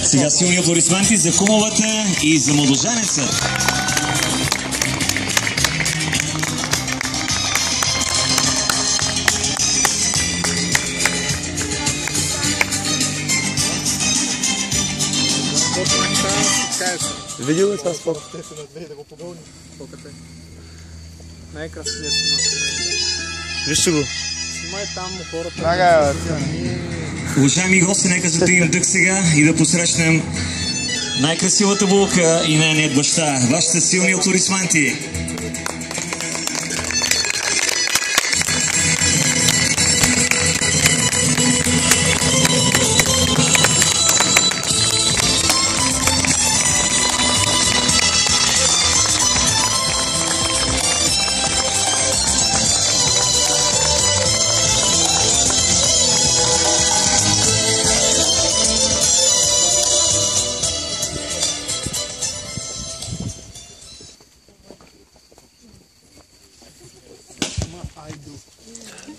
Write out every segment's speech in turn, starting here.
Сега силни аплодисменти за кумовете и за младоженеца. Видел ли това спорт? Да го погълни. Най-красивият снимак. Вижте го. Снимай там хората. Уважаеми гости, нека затегнем дъх сега и да посрещнем най-красивата булка и нейният баща. Вашите силни аплодисменти.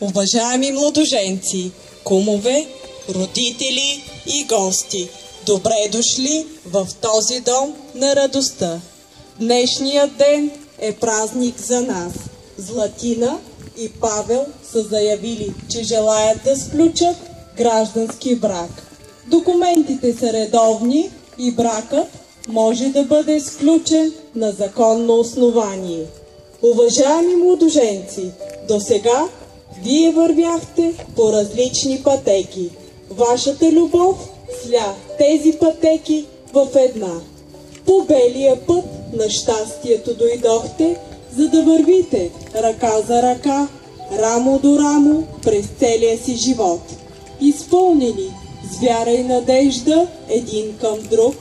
Уважаеми младоженци, кумове, родители и гости, добре дошли в този дом на радостта. Днешният ден е празник за нас. Златина и Павел са заявили, че желаят да сключат граждански брак. Документите са редовни и бракът може да бъде сключен на законно основание. Уважаеми младоженци, досега вие вървяхте по различни пътеки. Вашата любов сля тези пътеки в една. По белия път на щастието дойдохте, за да вървите ръка за ръка, рамо до рамо през целия си живот. Изпълнени с вяра и надежда един към друг,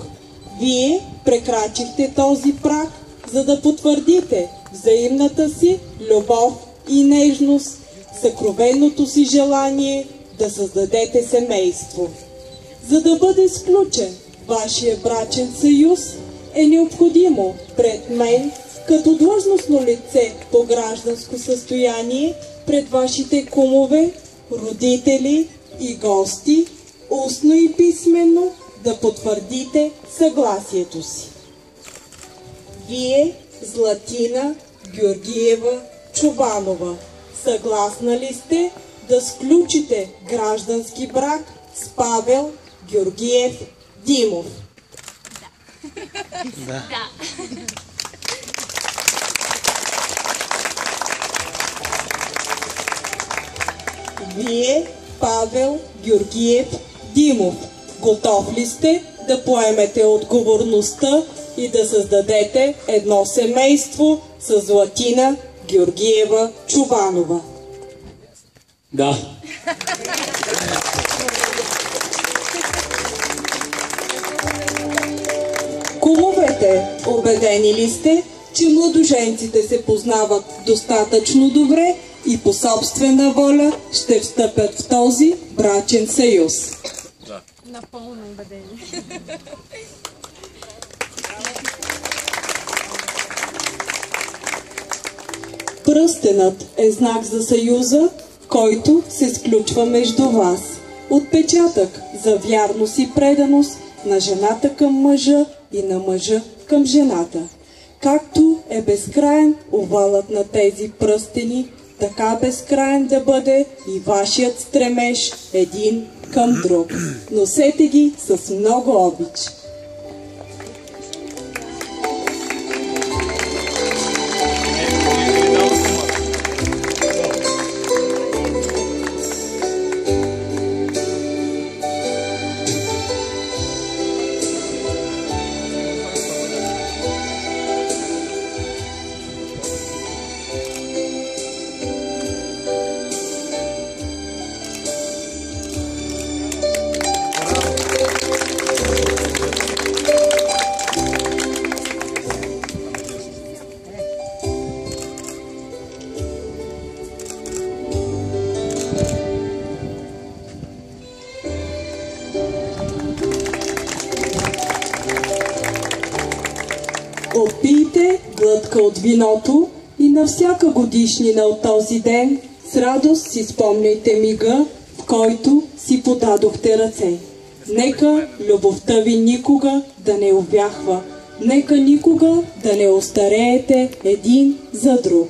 вие прекрачихте този праг, за да потвърдите взаимната си любов и нежност, съкровенното си желание да създадете семейство. За да бъде сключен вашия брачен съюз, е необходимо пред мен, като длъжностно лице по гражданско състояние, пред вашите кумове, родители и гости, устно и писменно да потвърдите съгласието си. Вие, Златина Георгиева Чубанова, съгласна ли сте да сключите граждански брак с Павел Георгиев Димов? Да. Вие, Павел Георгиев Димов, готов ли сте да поемете отговорността и да създадете едно семейство с Златина Георгиева Чубанова? Да. Кумовете, убедени ли сте, че младоженците се познават достатъчно добре и по собствена воля ще встъпят в този брачен съюз? Да. Напълно убедени. Пръстенът е знак за съюза, който се сключва между вас. Отпечатък за вярност и преданост на жената към мъжа и на мъжа към жената. Както е безкраен овалът на тези пръстени, така безкраен да бъде и вашият стремеж един към друг. Носете ги с много обич. Отпийте глътка от виното и на всяка годишнина от този ден с радост си спомняйте мига, в който си подадохте ръце. Нека любовта ви никога да не увяхва. Нека никога да не остареете един за друг.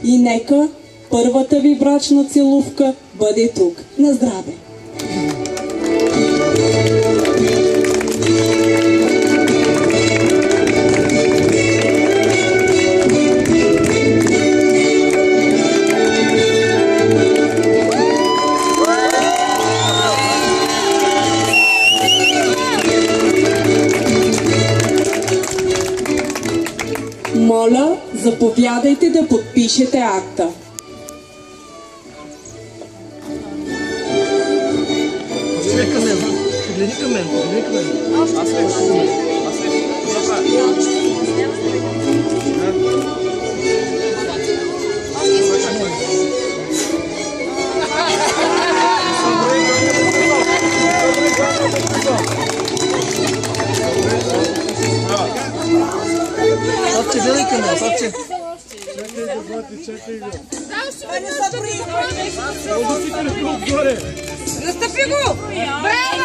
И нека първата ви брачна целувка бъде тук. На здраве! Моля, заповядайте да подпишете акта. Погледни към мен. Погледни към мен. Погледни към мен. Аз Савче, гледай към мен, Савче. Чакай го, брати, чакай го. Настъпи го! Браво!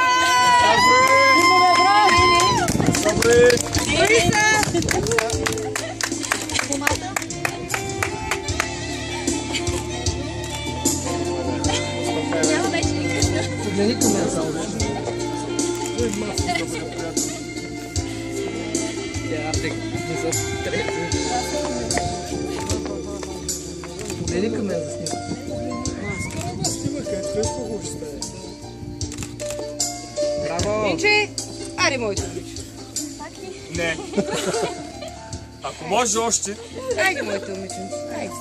Погледни към мен само. Погледни към мен за снимка. Браво! Минче, аре моето момиче. Не. Ако може още. Айде моето момиче. Айде.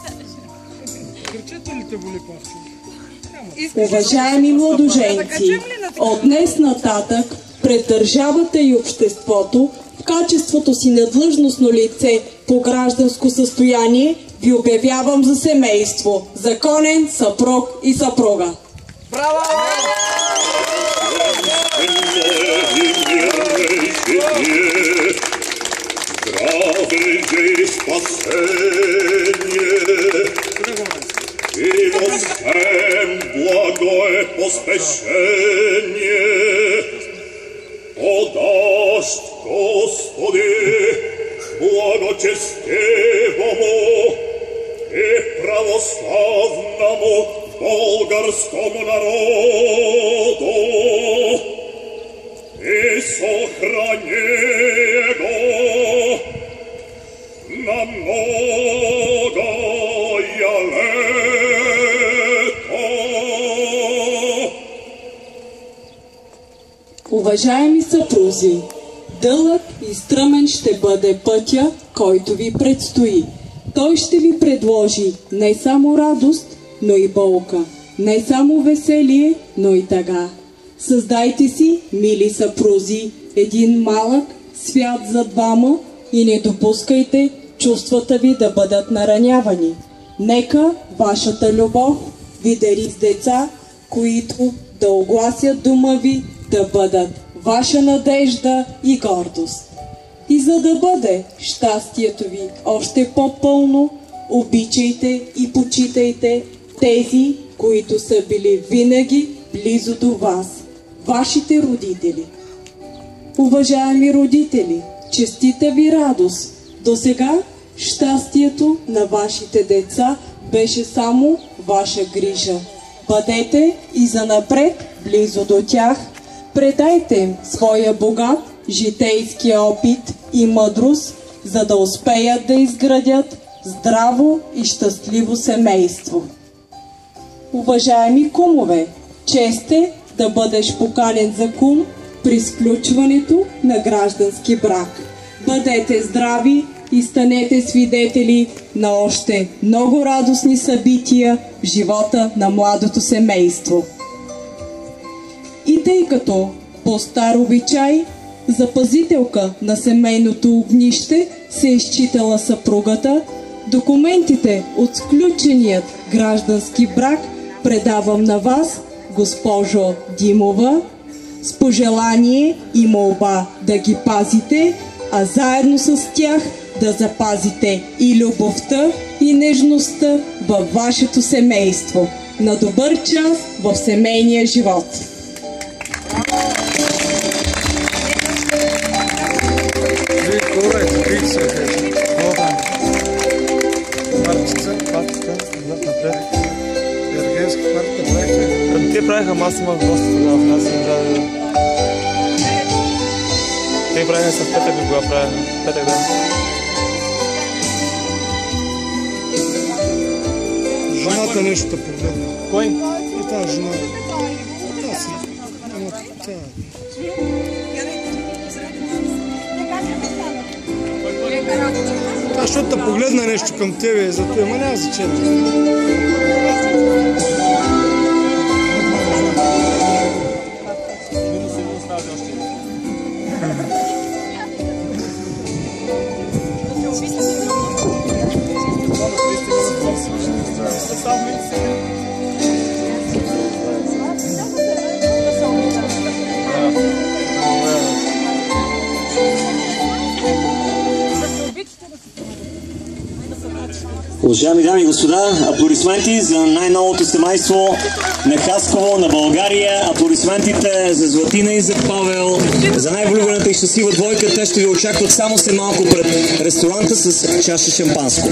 Кричете ли те боли павче? Уважаеми младоженци, от днес нататък пред държавата и обществото в качеството си на длъжностно лице по гражданско състояние ви обявявам за семейство, законен съпруг и съпруга. Браво! Здравейте, спасение, и во всем благое поспешение. Подашь, Господи, благочестивому и православному българскому народу и сохрани его на многое лето. Уважаеми съпрузи, дълъг и стръмен ще бъде пътя, който ви предстои. Той ще ви предложи не само радост, но и болка, не само веселие, но и тъга. Създайте си, мили съпрузи, един малък свят за двама и не допускайте чувствата ви да бъдат наранявани. Нека вашата любов ви дари с деца, които да огласят дома ви, да бъдат ваша надежда и гордост. И за да бъде щастието ви още по-пълно, обичайте и почитайте тези, които са били винаги близо до вас, вашите родители. Уважаеми родители, честита ви радост! Досега щастието на вашите деца беше само ваша грижа. Бъдете и занапред близо до тях, предайте им своя богат житейски опит и мъдрост, за да успеят да изградят здраво и щастливо семейство. Уважаеми кумове, чест е да бъдеш поканен за кум при сключването на граждански брак. Бъдете здрави и станете свидетели на още много радостни събития в живота на младото семейство. И тъй като по стар обичай запазителка на семейното огнище се е считала съпругата, документите от сключеният граждански брак предавам на вас, госпожо Димова, с пожелание и молба да ги пазите, а заедно с тях да запазите и любовта, и нежността във вашето семейство. На добър час в семейния живот! правиха, аз имах гости тогава, аз им даде. Те правиха с петък, ли кога правиха? Петък, да. Жената нещо те погледна. Кой? И тази жена. Та си. Ама тя... Защото те погледна нещо към тебе и за това, ама няма значение. Уважаеми дами и господа, аплодисменти за най-новото семейство на Хасково, на България. Аплодисментите за Златина и за Павел, за най-влюбената и щастлива двойка. Те ще ви очакват само след малко пред ресторанта с чаша шампанско.